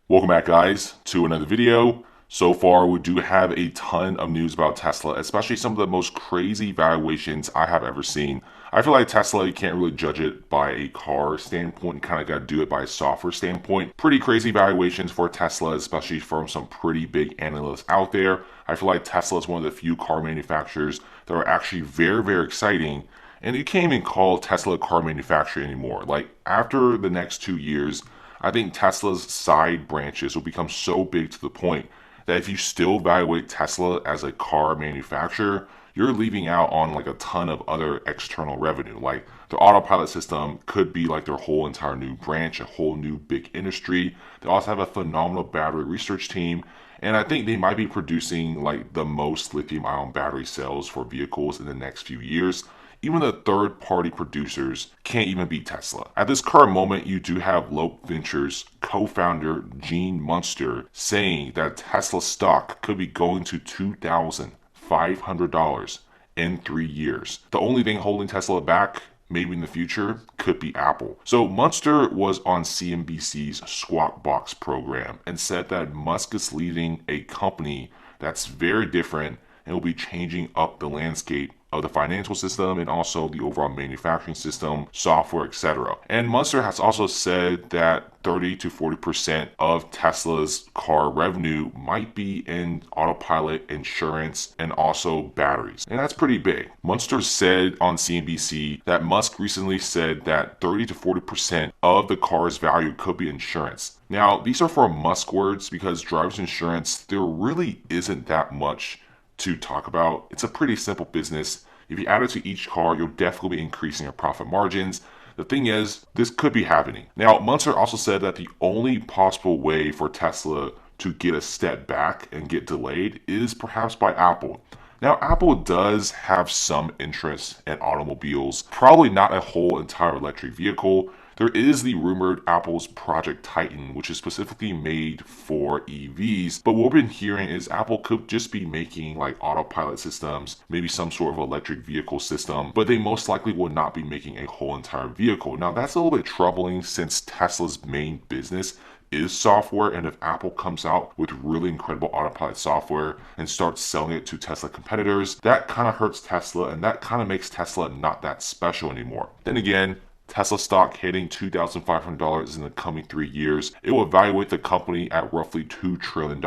Welcome back, guys, to another video. So far, we do have a ton of news about Tesla, especially some of the most crazy valuations I have ever seen. I feel like Tesla, you can't really judge it by a car standpoint. You kind of got to do it by a software standpoint. Pretty crazy valuations for Tesla, especially from some pretty big analysts out there. I feel like Tesla is one of the few car manufacturers that are actually very, very exciting. And you can't even call Tesla a car manufacturer anymore. Like, after the next 2 years, I think Tesla's side branches will become so big to the point that if you still evaluate Tesla as a car manufacturer, you're leaving out on like a ton of other external revenue. Like their autopilot system could be like their whole entire new branch, a whole new big industry. They also have a phenomenal battery research team. And I think they might be producing like the most lithium ion battery cells for vehicles in the next few years. Even the third-party producers can't even beat Tesla. At this current moment, you do have Lope Ventures co-founder Gene Munster saying that Tesla stock could be going to $2,500 in 3 years. The only thing holding Tesla back, maybe in the future, could be Apple. So Munster was on CNBC's Squawk Box program and said that Musk is leading a company that's very different and will be changing up the landscape of the financial system and also the overall manufacturing system, software, etc. And Munster has also said that 30 to 40% of Tesla's car revenue might be in autopilot, insurance, and also batteries. And that's pretty big. Munster said on CNBC that Musk recently said that 30 to 40% of the car's value could be insurance. Now, these are for Musk words because driver's insurance, there really isn't that much to talk about. It's a pretty simple business. If you add it to each car, you'll definitely be increasing your profit margins. The thing is, this could be happening. Now, Munster also said that the only possible way for Tesla to get a step back and get delayed is perhaps by Apple. Now, Apple does have some interest in automobiles, probably not a whole entire electric vehicle. There is the rumored Apple's Project Titan, which is specifically made for EVs. But what we've been hearing is Apple could just be making like autopilot systems, maybe some sort of electric vehicle system, but they most likely will not be making a whole entire vehicle. Now, that's a little bit troubling since Tesla's main business is software, and if Apple comes out with really incredible autopilot software and starts selling it to Tesla competitors, that kind of hurts Tesla and that kind of makes Tesla not that special anymore. Then again, Tesla stock hitting $2,500 in the coming 3 years, it will evaluate the company at roughly $2 trillion.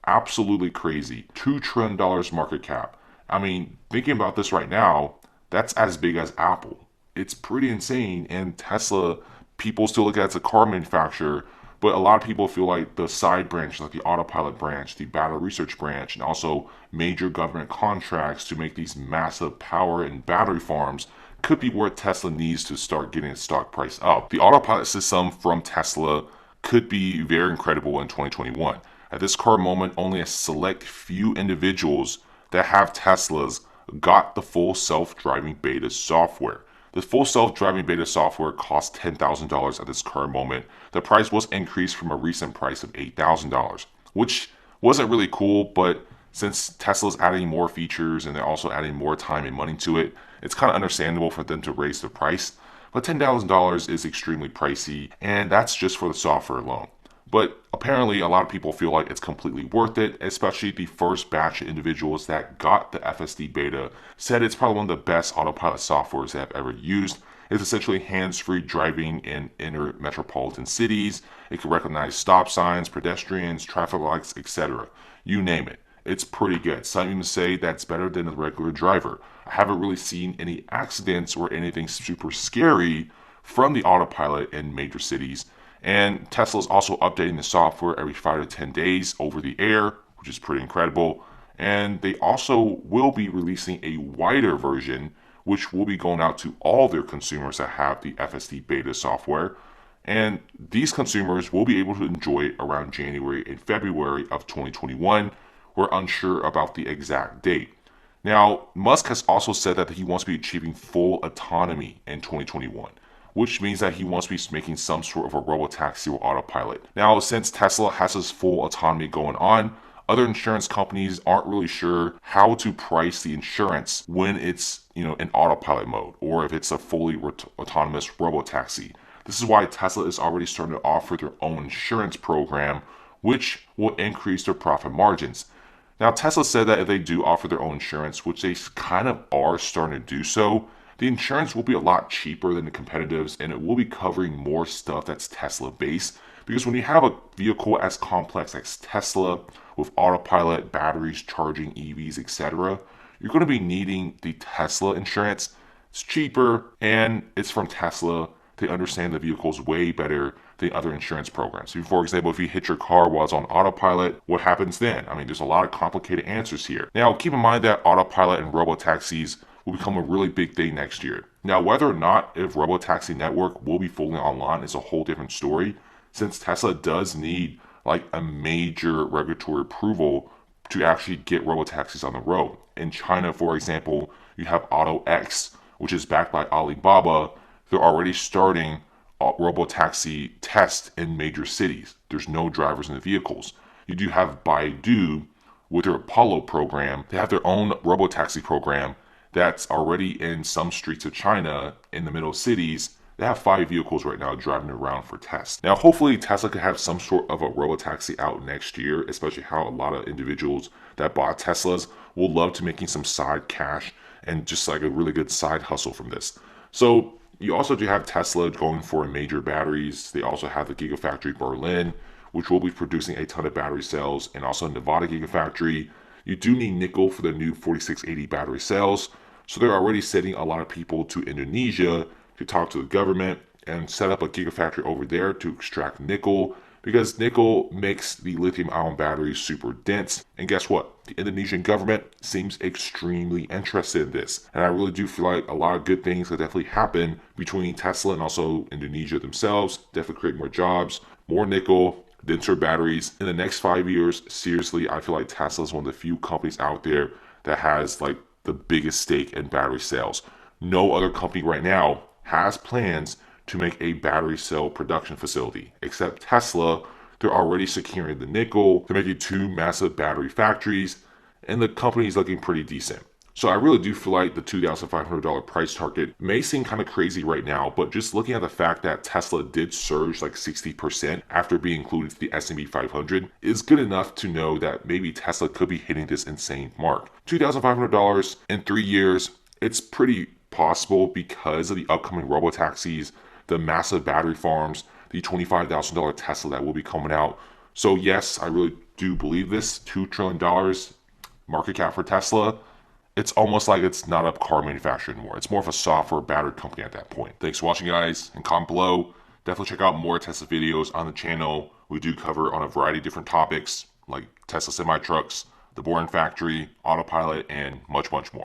Absolutely crazy. $2 trillion market cap. I mean, thinking about this right now, that's as big as Apple. It's pretty insane, and Tesla, people still look at it as a car manufacturer, but a lot of people feel like the side branch, like the autopilot branch, the battery research branch, and also major government contracts to make these massive power and battery farms could be where Tesla needs to start getting its stock price up. The autopilot system from Tesla could be very incredible in 2021. At this current moment, only a select few individuals that have Teslas got the full self-driving beta software. The full self-driving beta software costs $10,000 at this current moment. The price was increased from a recent price of $8,000, which wasn't really cool, but since Tesla's adding more features and they're also adding more time and money to it, it's kind of understandable for them to raise the price. But $10,000 is extremely pricey, and that's just for the software alone. But apparently, a lot of people feel like it's completely worth it, especially the first batch of individuals that got the FSD beta said it's probably one of the best autopilot softwares they have ever used. It's essentially hands-free driving in inner metropolitan cities. It can recognize stop signs, pedestrians, traffic lights, etc. You name it. It's pretty good. Some even say that's better than a regular driver. I haven't really seen any accidents or anything super scary from the autopilot in major cities. And Tesla's also updating the software every 5 to 10 days over the air, which is pretty incredible. And they also will be releasing a wider version, which will be going out to all their consumers that have the FSD beta software. And these consumers will be able to enjoy it around January and February of 2021. We're unsure about the exact date. Now, Musk has also said that he wants to be achieving full autonomy in 2021, which means that he wants to be making some sort of a robotaxi or autopilot. Now, since Tesla has this full autonomy going on, other insurance companies aren't really sure how to price the insurance when it's, in autopilot mode or if it's a fully autonomous robotaxi. This is why Tesla is already starting to offer their own insurance program which will increase their profit margins. Now, Tesla said that if they do offer their own insurance, which they kind of are starting to do so, the insurance will be a lot cheaper than the competitives and it will be covering more stuff that's Tesla based. Because when you have a vehicle as complex as Tesla with autopilot, batteries, charging, EVs, etc., you're going to be needing the Tesla insurance. It's cheaper and it's from Tesla. They understand the vehicles way better than other insurance programs. So for example, if you hit your car while it's on autopilot, what happens then? I mean, there's a lot of complicated answers here. Now, keep in mind that autopilot and robotaxis will become a really big thing next year. Now, whether or not if robotaxi network will be fully online is a whole different story, since Tesla does need like a major regulatory approval to actually get robotaxis on the road. In China, for example, you have AutoX, which is backed by Alibaba. They're already starting robotaxi tests in major cities. There's no drivers in the vehicles. You do have Baidu with their Apollo program. They have their own robotaxi program that's already in some streets of China in the middle cities. They have 5 vehicles right now driving around for tests. Now, hopefully Tesla could have some sort of a robotaxi out next year, especially how a lot of individuals that bought Teslas will love to making some side cash and just like a really good side hustle from this. So you also do have Tesla going for major batteries. They also have the Gigafactory Berlin, which will be producing a ton of battery cells, and also Nevada Gigafactory. You do need nickel for the new 4680 battery cells. So they're already sending a lot of people to Indonesia to talk to the government and set up a gigafactory over there to extract nickel, because nickel makes the lithium-ion batteries super dense. And guess what? The Indonesian government seems extremely interested in this. And I really do feel like a lot of good things could definitely happen between Tesla and also Indonesia themselves. Definitely create more jobs, more nickel, denser batteries. In the next 5 years, seriously, I feel like Tesla is one of the few companies out there that has like the biggest stake in battery sales. No other company right now has plans to make a battery cell production facility, except Tesla. They're already securing the nickel. They're making 2 massive battery factories, and the company is looking pretty decent. So I really do feel like the $2,500 price target may seem kind of crazy right now, but just looking at the fact that Tesla did surge like 60% after being included to the S&P 500 is good enough to know that maybe Tesla could be hitting this insane mark. $2,500 in 3 years, it's pretty possible because of the upcoming robotaxis, the massive battery farms, the $25,000 Tesla that will be coming out. So yes, I really do believe this. $2 trillion market cap for Tesla. It's almost like it's not a car manufacturer anymore. It's more of a software battery company at that point. Thanks for watching, guys, and comment below. Definitely check out more Tesla videos on the channel. We do cover on a variety of different topics like Tesla semi-trucks, the Boring Factory, autopilot, and much, much more.